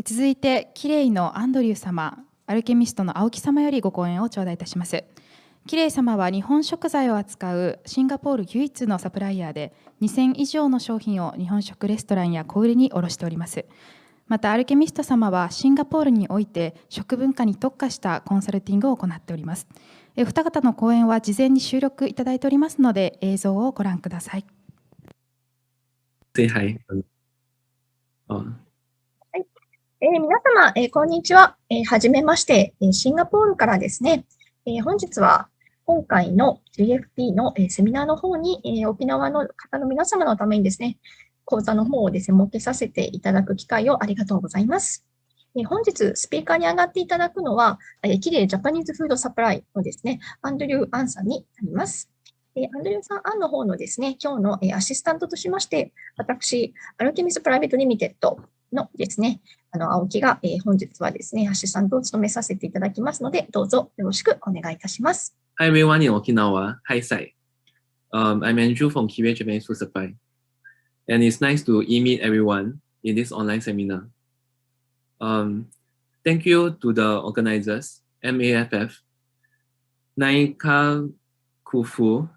続いて、キレイのアンドリュー様、アルケミストの青木様よりご講演を頂戴いたします。キレイ様は日本食材を扱うシンガポール唯一のサプライヤーで、2000以上の商品を日本食レストランや小売りに卸しております。また、アルケミスト様はシンガポールにおいて食文化に特化したコンサルティングを行っております。お二方の講演は事前に収録いただいておりますので、映像をご覧ください。Say hi. 皆様、こんにちは。はじめまして、シンガポールからですね、本日は今回の GFP のセミナーの方に、沖縄の方の皆様のためにですね、講座の方をですね、設けさせていただく機会をありがとうございます。本日、スピーカーに上がっていただくのは、キレイジャパニーズフードサプライのですね、アンドリュー・アンさんになります。アンドリューさん、アンの方のですね、今日のアシスタントとしまして、私、アルケミストプライベートリミテッドのですね、青木が本日はですね、アシスタントを務めさせていただきますので、どうぞよろしくお願いいたします。Hi everyone in Okinawa. Hi Sai. I'm Andrew from KIREI Japanese Food Supply. And it's nice to meet everyone in this online seminar. Thank you to the organizers, MAFF, Naika Kufu,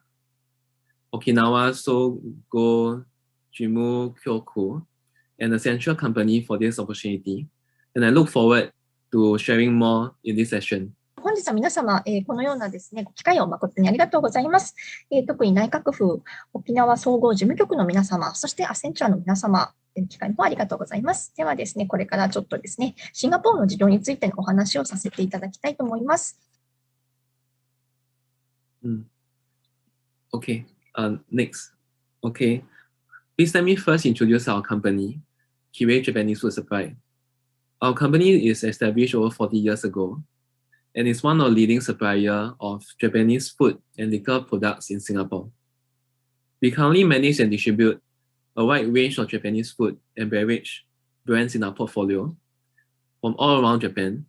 Okinawa Sogo Jimu Kyoku, and the Central Company for this opportunity. And I look forward to sharing more in this session. 本日は皆様、このようなですね、機会を誠にありがとうございます。特に内閣府沖縄総合事務局の皆様、そしてアセンチュアの皆様、機会の方ありがとうございます。ではですね、これからちょっとですね、シンガポールの事情についてのお話をさせていただきたいと思います。Okay, next. Okay, please let me first introduce our company, KIREI Japanese Food Supply. Our company is established over 40 years ago and is one of the leading suppliers of Japanese food and liquor products in Singapore. We currently manage and distribute a wide range of Japanese food and beverage brands in our portfolio from all around Japan,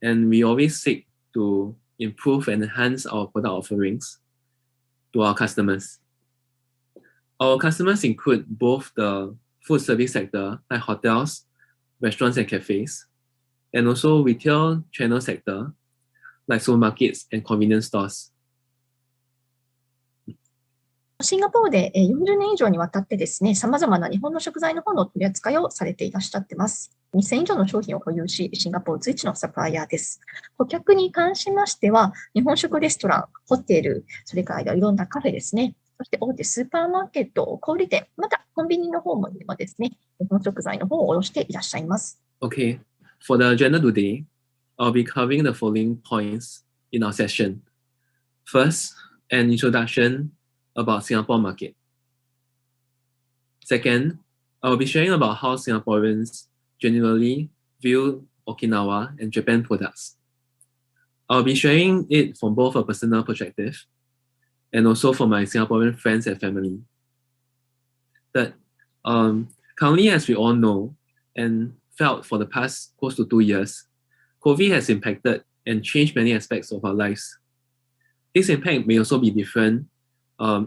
and we always seek to improve and enhance our product offerings to our customers. Our customers include both the food service sector, like hotels, restaurants and cafes, and also retail channel sector, like supermarkets and convenience stores. シンガポールで40年以上にわたってですね、様々な日本の食材の方の取り扱いをされていらっしゃってます。2000以上の商品を保有し、シンガポール随一のサプライヤーです。顧客に関しましては、日本食レストラン、ホテル、それからいろんなカフェですね。そして大手スーパーマーケット、小売店、またコンビニの方もですね、日本食材の方を卸していらっしゃいます。Okay, for the agenda today, I'll be covering the following points in our session. First, an introduction about Singapore market. Second, I will be sharing about how Singaporeans generally view Okinawa and Japan products. I'll be sharing it from both a personal perspective and also for my Singaporean friends and family. Third, currently, as we all know and felt for the past close to 2 years, COVID has impacted and changed many aspects of our lives. This impact may also be different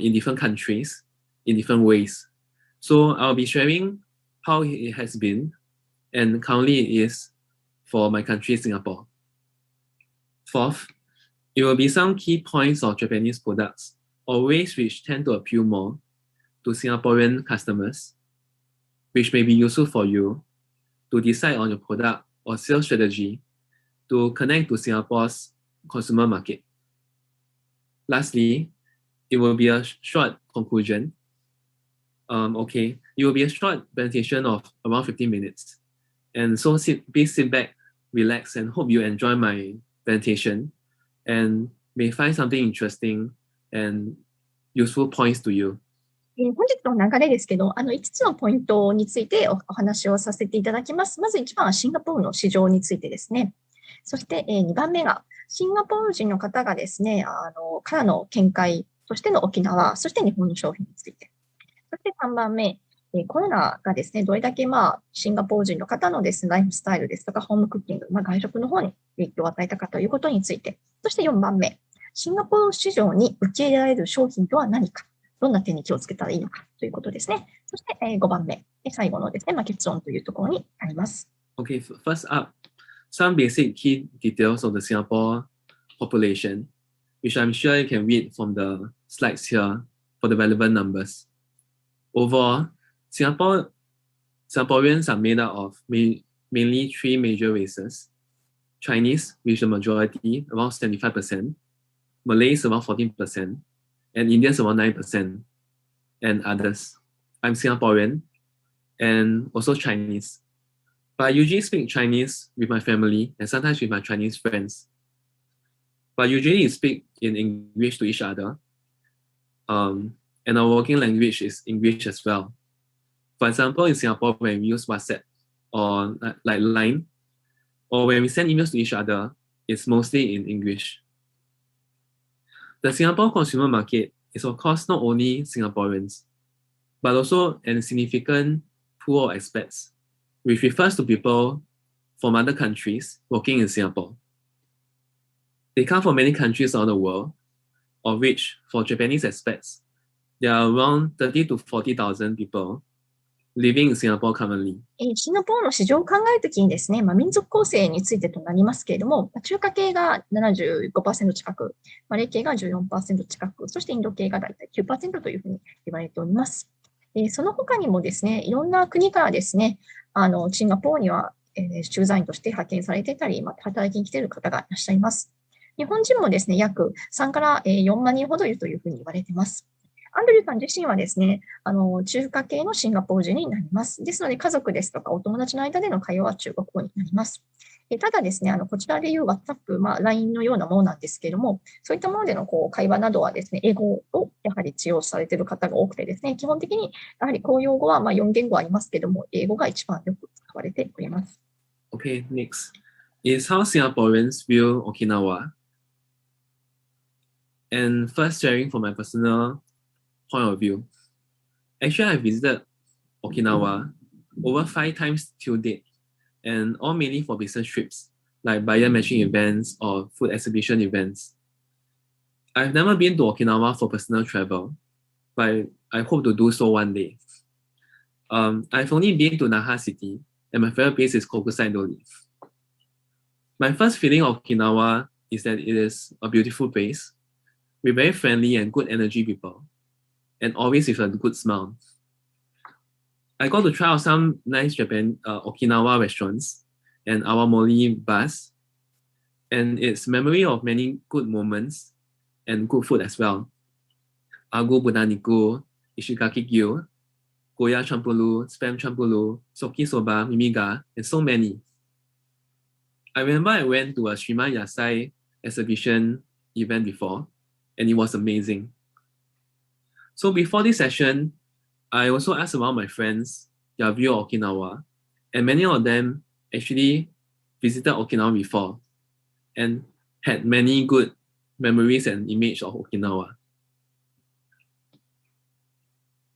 in different countries, in different ways. So I'll be sharing how it has been and currently it is for my country, Singapore. Fourth, it will be some key points of Japanese products or ways which tend to appeal more to Singaporean customers, which may be useful for you to decide on your product or sales strategy to connect to Singapore's consumer market. Lastly, it will be a short conclusion. It will be a short presentation of around 15 minutes. And so please sit back, relax, and hope you enjoy my presentation and may find something interesting and useful points to you. 本日の流れですけど、5つのポイントについてお話をさせていただきます。まず1番はシンガポールの市場についてですね。そして2番目がシンガポール人の方がですね、からの見解としての沖縄、そして日本の商品について。そして3番目、コロナがですね、どれだけシンガポール人の方のですね、ライフスタイルですとか、ホームクッキング、外食の方に影響を与えたかということについて。そして4番目、シンガポール市場に受け入れられる商品とは何か、どんな点に気をつけたらいいのかということですね。そして5番目、最後のですね、結論というところになります。Okay, first up, some basic key details of the Singapore population, which I'm sure you can read from the slides here for the relevant numbers. Overall, Singaporeans are made up of mainly three major races: Chinese, with the majority, around 75%, Malays, around 14%, and Indians, around 9%, and others. I'm Singaporean and also Chinese. But I usually speak Chinese with my family and sometimes with my Chinese friends. But usually we speak in English to each other. And our working language is English as well. For example, in Singapore, when we use WhatsApp or like Line, or when we send emails to each other, it's mostly in English. The Singapore consumer market is of course not only Singaporeans, but also a significant pool of expats, which refers to people from other countries working in Singapore. They come from many countries around the world, of which for Japanese expats, there are around 30,000 to 40,000 people living in Singapore currently. シンガポールの市場を考えるときにですね、民族構成についてとなりますけれども、中華系が 75% 近く、マレー系が 14% 近く、そしてインド系がだいたい 9% というふうに言われております。その他にもですね、いろんな国からですね、シンガポールには駐在員として派遣されていたり、また働きに来ている方がいらっしゃいます。日本人もですね、約3から4万人ほどいるというふうに言われています。アンドリューさん自身はですね、中華系のシンガポール人になります。ですので、家族ですとかお友達の間での会話は中国語になります。ただですね、こちらでいう WhatsApp、LINE のようなものなんですけれども、そういったものでの会話などはですね、英語をやはり使用されている方が多くてですね、基本的にやはり公用語は4言語ありますけれども、英語が一番よく使われております。Okay, next is how Singaporeans view Okinawa. And first, sharing from my personal point of view. Actually, I visited Okinawa over 5 times till date, and all mainly for business trips, like buyer matching events or food exhibition events. I've never been to Okinawa for personal travel, but I hope to do so one day. I've only been to Naha City, and my favorite place is Kokusai Dori. My first feeling of Okinawa is that it is a beautiful place, with very friendly and good energy people, and always with a good smile. I got to try out some nice Okinawa restaurants and awamori bars, and it's memory of many good moments and good food as well. Agu Budaniku, Ishikaki Gyu, Goya Champulu, Spam Champulu, Soki Soba, Mimiga, and so many. I remember I went to a Shima Yasai exhibition event before, and it was amazing. So before this session, I also asked around my friends their view of Okinawa, and many of them actually visited Okinawa before and had many good memories and image of Okinawa.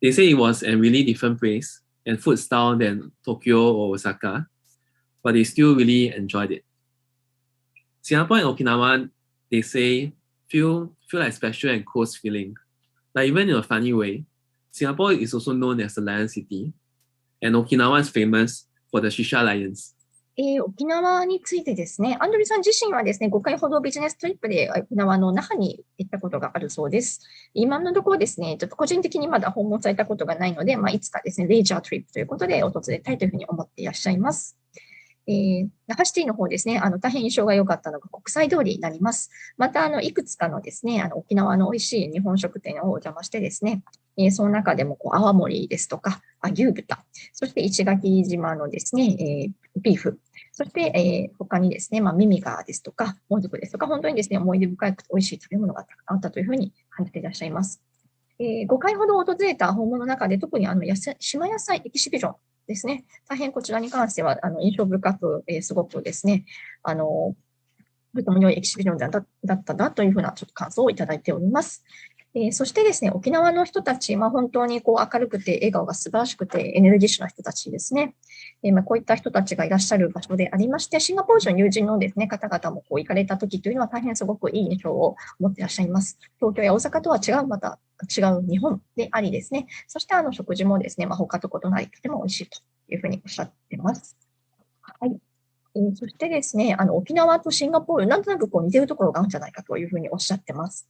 They say it was a really different place and food style than Tokyo or Osaka, but they still really enjoyed it. Singapore and Okinawa, they say, feel like special and close feeling. Like even in a funny way, Singapore is also known as the Lion City, and Okinawa is famous for the Shisha Lions. 沖縄についてですね、アンドリューさん自身はですね、5回ほどビジネストリップで沖縄の那覇に行ったことがあるそうです。今のところですね、ちょっと個人的にまだ訪問されたことがないので、いつかですね、レジャートリップということで訪れたいというふうに思っていらっしゃいます。那覇シティの方ですね、大変印象が良かったのが国際通りになります。また、いくつかのですね、沖縄の美味しい日本食店をお邪魔してですね、その中でも泡盛ですとか、牛豚、そして石垣島のですね、ビーフ、そして、他にですね、ミミガーですとか、もずくですとか、本当にですね、思い出深くて美味しい食べ物があったというふうに感じていらっしゃいます。5回ほど訪れた訪問の中で、特に島野菜エキシビジョンですね、大変こちらに関しては印象深く、すごくですね、とても良いエキシビジョンだったなというふうなちょっと感想をいただいております。そしてですね、沖縄の人たち、本当に明るくて笑顔が素晴らしくてエネルギッシュな人たちですね。こういった人たちがいらっしゃる場所でありまして、シンガポール人の友人のですね、方々も行かれた時というのは大変すごくいい印象を持っていらっしゃいます。東京や大阪とは違う、また違う日本でありですね、そして食事もですね、他と異なりとても美味しいというふうにおっしゃっています。はい。そしてですね、沖縄とシンガポール、なんとなく似てるところがあるんじゃないかというふうにおっしゃってます。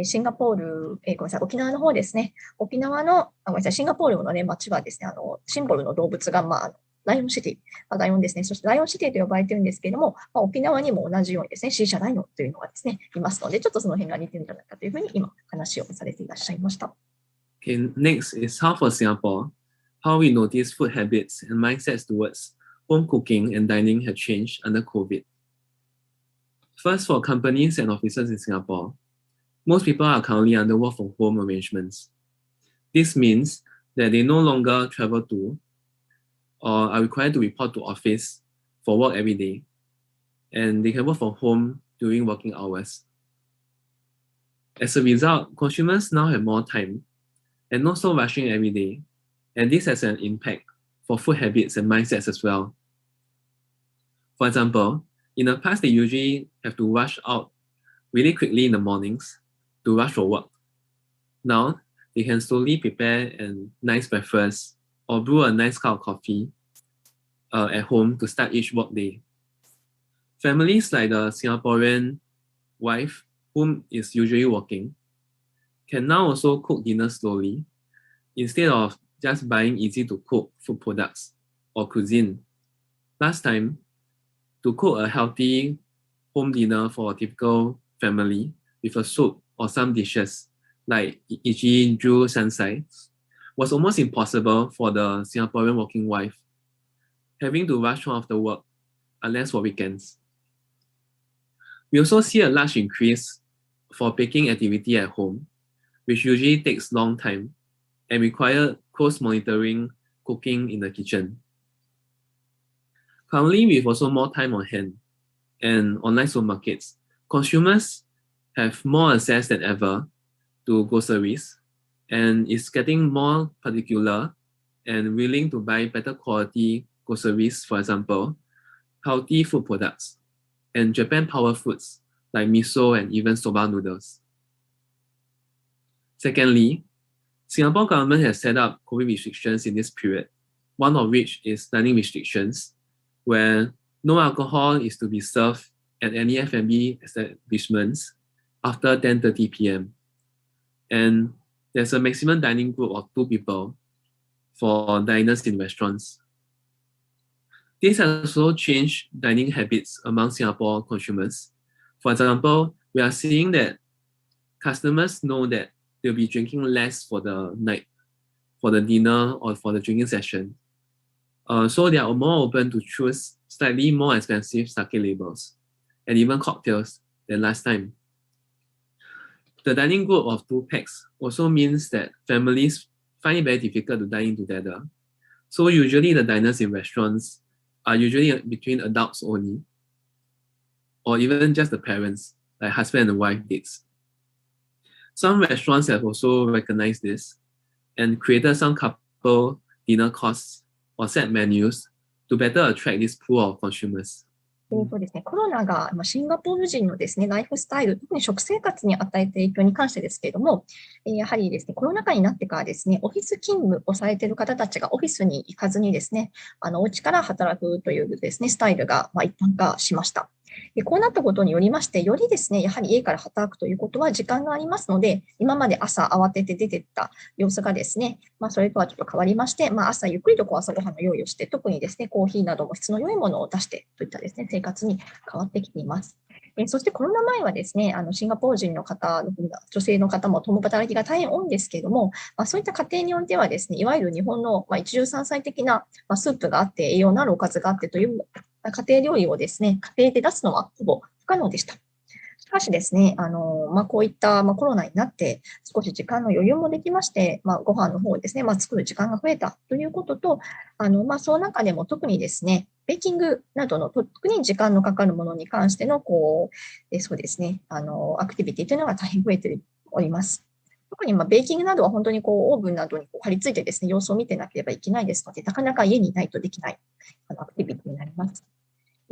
シンガポール、ごめんなさい、沖縄の方ですね。沖縄の、ごめんなさい、シンガポールのね、街はですね、シンボルの動物が、ライオンシティ、ライオンですね。そしてライオンシティと呼ばれているんですけれども、沖縄にも同じようにですね、シーシャライオンというのがですね、いますので、ちょっとその辺が似てるんじゃないかというふうに今、話をされていらっしゃいました。Okay, next is how for Singapore, how we notice food habits and mindsets towards home cooking and dining have changed under COVID. First, for companies and offices in Singapore, most people are currently under work from home arrangements. This means that they no longer travel to or are required to report to office for work every day, and they can work from home during working hours. As a result, consumers now have more time and not so rushing every day, and this has an impact for food habits and mindsets as well. For example, in the past, they usually have to rush out really quickly in the mornings to rush for work. Now, they can slowly prepare a nice breakfast or brew a nice cup of coffee at home to start each work day. Families like the Singaporean wife, whom is usually working, can now also cook dinner slowly instead of just buying easy-to-cook food products or cuisine. Last time, to cook a healthy home dinner for a typical family with a soup or some dishes like e.g. Drew Sansai was almost impossible for the Singaporean working wife, having to rush home after work unless for weekends. We also see a large increase for baking activity at home, which usually takes long time and require close monitoring cooking in the kitchen. Currently, with also more time on hand and online supermarkets, consumers have more access than ever to groceries and is getting more particular and willing to buy better quality groceries, for example, healthy food products, and Japan power foods like miso and even soba noodles. Secondly, Singapore government has set up COVID restrictions in this period, one of which is dining restrictions, where no alcohol is to be served at any F&B establishments after 10:30 p.m. And there's a maximum dining group of 2 people for diners in restaurants. This has also changed dining habits among Singapore consumers. For example, we are seeing that customers know that they'll be drinking less for the night, for the dinner or for the drinking session. So they are more open to choose slightly more expensive sake labels and even cocktails than last time. The dining group of 2 packs also means that families find it very difficult to dine in together. So usually the diners in restaurants are usually between adults only, or even just the parents, like husband and wife dates. Some restaurants have also recognized this and created some couple dinner costs or set menus to better attract this pool of consumers. ですね、コロナがシンガポール人のですね、ライフスタイル、特に食生活に与えた影響に関してですけれども、やはりですね、コロナ禍になってからですね、オフィス勤務をされている方たちがオフィスに行かずにですね、お家から働くというですね、スタイルが一般化しました。こうなったことによりまして、よりですね、やはり家から働くということは時間がありますので、今まで朝慌てて出ていった様子がですね、それとはちょっと変わりまして、朝ゆっくりと朝ごはんの用意をして、特にですね、コーヒーなども質の良いものを出してといったですね、生活に変わってきています。そしてコロナ前はですね、シンガポール人の方、女性の方も共働きが大変多いんですけれども、そういった家庭においてはですね、いわゆる日本の一汁三菜的なスープがあって、栄養のあるおかずがあってという家庭料理をですね、家庭で出すのはほぼ不可能でした。しかしですね、こういったコロナになって少し時間の余裕もできまして、ご飯の方をですね、作る時間が増えたということと、その中でも特にですね、ベーキングなどの特に時間のかかるものに関してのそうですね、アクティビティというのが大変増えております。特にベーキングなどは本当にオーブンなどに張り付いてですね、様子を見てなければいけないですので、なかなか家にいないとできないアクティビティになります。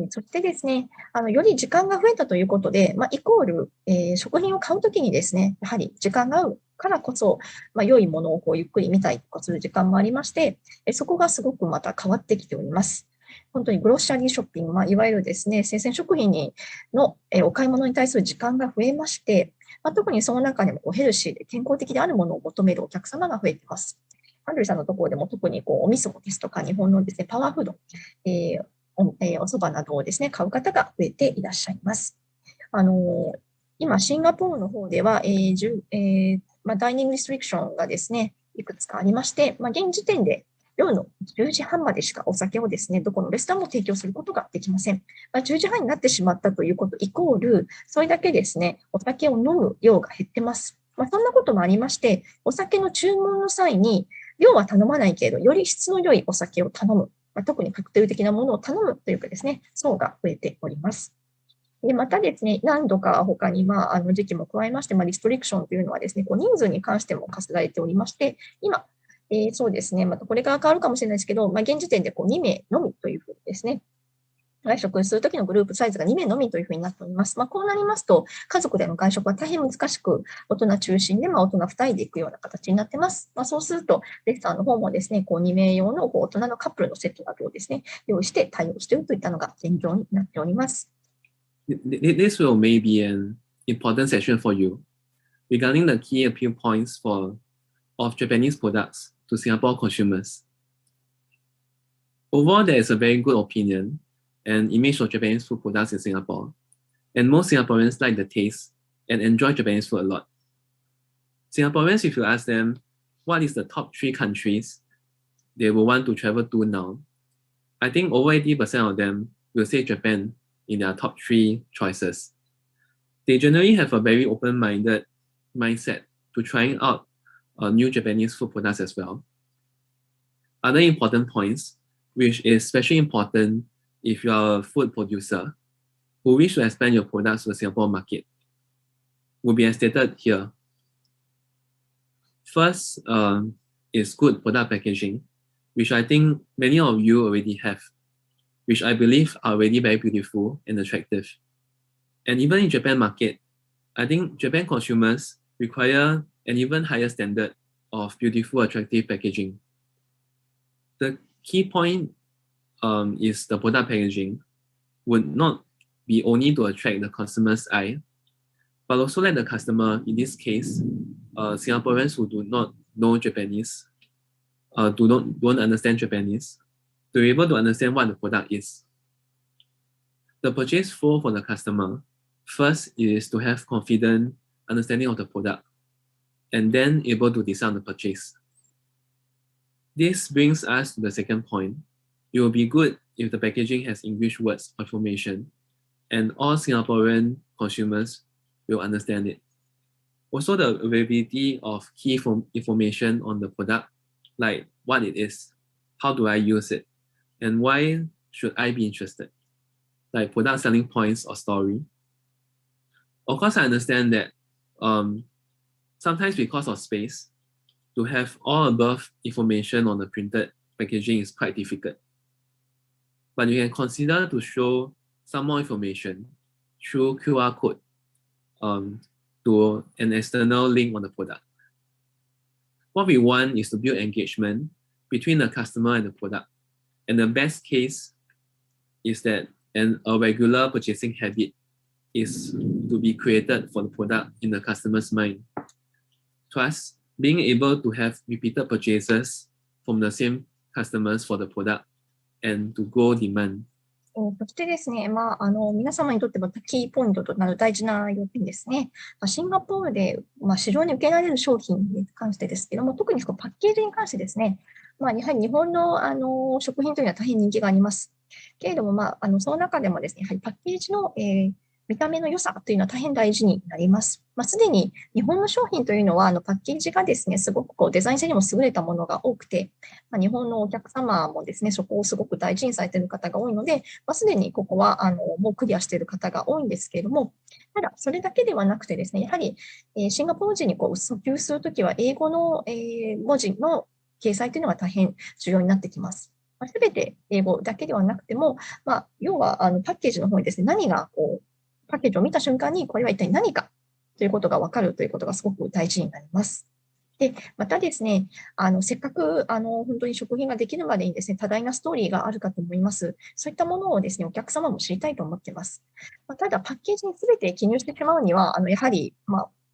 そしてですね、より時間が増えたということで、イコール、食品を買うときにですね、やはり時間が合うからこそ、良いものをゆっくり見たりとかする時間もありまして、そこがすごくまた変わってきております。本当にグロッシャリーショッピング、いわゆるですね、生鮮食品のお買い物に対する時間が増えまして、特にその中でもヘルシーで健康的であるものを求めるお客様が増えています。アンドリューさんのところでも特にお味噌ですとか、日本のですね、パワーフード、お蕎麦などをですね、買う方が増えていらっしゃいます。今、シンガポールの方では、ダイニングリストリクションがですね、いくつかありまして、現時点で夜の10時半までしかお酒をですね、どこのレストランも提供することができません。10時半になってしまったということイコール、それだけですね、お酒を飲む量が減ってます。そんなこともありまして、お酒の注文の際に、量は頼まないけれど、より質の良いお酒を頼む。特にカクテル的なものを頼むというかですね、層が増えております。でまたですね、何度か他に、時期も加えまして、リストリクションというのはですね、人数に関しても課せられておりまして、今、そうですね、またこれから変わるかもしれないですけど、現時点で2名のみというふうにですね、外食するときのグループサイズが2名のみというふうになっております。こうなりますと、家族での外食は大変難しく、大人中心で、大人2人で行くような形になっています。そうすると、レストランの方もですね、2名用の大人のカップルのセットなどをですね、用意して対応しているといったのが現状になっております。This will may be an important session for you regarding the key appeal points of Japanese products to Singapore consumers. Overall, there is a very good opinion and image of Japanese food products in Singapore, and most Singaporeans like the taste and enjoy Japanese food a lot. Singaporeans, if you ask them what is the top 3 countries they will want to travel to now, I think over 80% of them will say Japan in their top 3 choices. They generally have a very open-minded mindset to trying out new Japanese food products as well. Other important points, which is especially important if you are a food producer who wish to expand your products to the Singapore market, will be as stated here. First is good product packaging, which I think many of you already have, which I believe are already very beautiful and attractive. And even in Japan market, I think Japan consumers require an even higher standard of beautiful, attractive packaging. The key point is the product packaging would not be only to attract the consumer's eye, but also let the customer, in this case, Singaporeans who do not know Japanese, don't understand Japanese, to be able to understand what the product is. The purchase flow for the customer, first is to have confident understanding of the product, and then able to decide on the purchase. This brings us to the second point. It will be good if the packaging has English words or information, and all Singaporean consumers will understand it. Also, the availability of key information on the product, like what it is, how do I use it, and why should I be interested, like product selling points or story. Of course, I understand that sometimes because of space, to have all above information on the printed packaging is quite difficult. But you can consider to show some more information through QR code to an external link on the product. What we want is to build engagement between the customer and the product. And the best case is that a regular purchasing habit is to be created for the product in the customer's mind. Plus, being able to have repeated purchases from the same customers for the product and to grow demand. そしてですね、皆様にとってもキーポイントとなる大事な要点ですね。シンガポールで、市場に受けられる商品に関してですけども、特にパッケージに関してですね、やはり日本の食品というのは大変人気があります。けれども、その中でもですね、やはりパッケージの、見た目の良さというのは大変大事になります。すでに日本の商品というのはパッケージがですね、すごくデザイン性にも優れたものが多くて、日本のお客様もですね、そこをすごく大事にされている方が多いので、すでにここはもうクリアしている方が多いんですけれども、ただそれだけではなくてですね、やはりシンガポール人に訴求するときは英語の文字の掲載というのが大変重要になってきます。すべて英語だけではなくても、要はパッケージの方にですね、何がパッケージを見た瞬間にこれは一体何かということが分かるということがすごく大事になります。で、またですね、せっかく本当に食品ができるまでにですね、多大なストーリーがあるかと思います。そういったものをですね、お客様も知りたいと思っています。ただ、パッケージに全て記入してしまうには、やはり、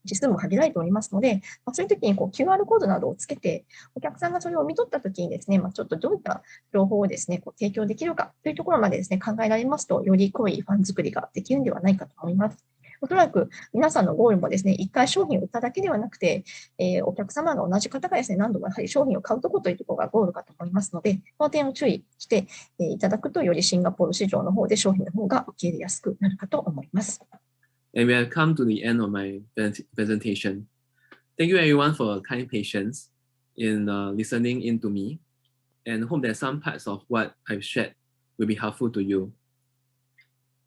実数も限られておりますので、そういう時にQR コードなどをつけて、お客さんがそれを見取った時にですね、ちょっとどういった情報をですね、提供できるかというところまでですね、考えられますと、より濃いファン作りができるんではないかと思います。おそらく皆さんのゴールもですね、1回商品を売っただけではなくて、お客様が同じ方がですね、何度もやはり商品を買うところというところがゴールかと思いますので、この点を注意していただくと、よりシンガポール市場の方で商品の方が受け入れやすくなるかと思います。And we have come to the end of my presentation. Thank you everyone for your kind patience in listening in to me, and hope that some parts of what I've shared will be helpful to you.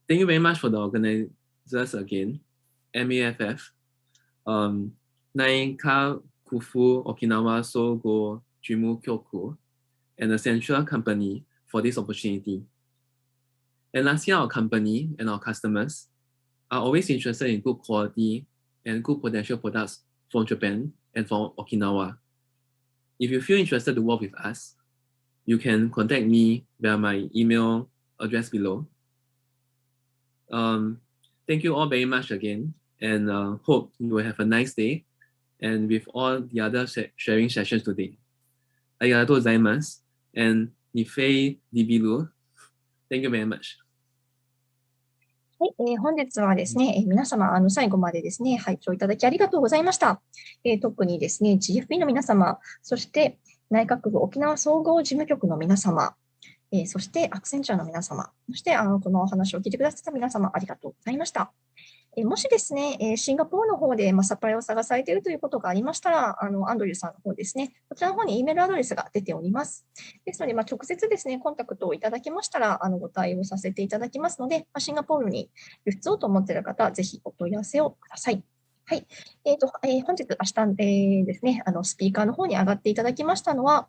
Thank you very much for the organizers again, MEFF, Naika Kufu Okinawa Sogo Jimu Kyoku, and the Central Company for this opportunity. And lastly, our company and our customers are always interested in good quality and good potential products from Japan and from Okinawa. If you feel interested to work with us, you can contact me via my email address below. Thank you all very much again, and hope you will have a nice day and with all the other sharing sessions today. Arigatou gozaimasu and Nifei Dibilu. Thank you very much. はい、本日はですね、皆様、最後までですね、拝聴いただきありがとうございました。特にですね、GFP の皆様、そして内閣府沖縄総合事務局の皆様、そしてアクセンチャーの皆様、そしてこのお話を聞いてくださった皆様、ありがとうございました。もしですね、シンガポールの方でサプライを探されているということがありましたら、アンドリューさんの方ですね、こちらの方に E メールアドレスが出ております。ですので、直接ですね、コンタクトをいただきましたら、ご対応させていただきますので、シンガポールに輸出をと思っている方は、ぜひお問い合わせをください。はい。本日、明日、ですね、スピーカーの方に上がっていただきましたのは、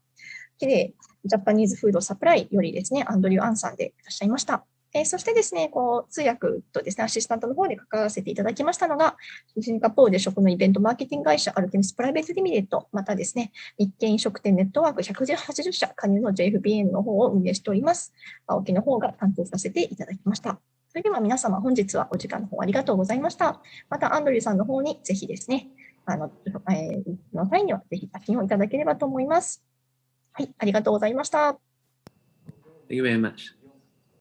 キレイジャパニーズフードサプライよりですね、アンドリュー・アンさんでいらっしゃいました。そしてですね、通訳とですね、アシスタントの方で関わらせていただきましたのが、シンガポールで食のイベントマーケティング会社、アルケミスプライベートリミテッド、またですね、日系飲食店ネットワーク180社加入の JFBN の方を運営しております。青木の方が担当させていただきました。それでは皆様、本日はお時間の方ありがとうございました。また、アンドリューさんの方にぜひですね、の際にはぜひ写真をいただければと思います。はい、ありがとうございました。Thank you very much.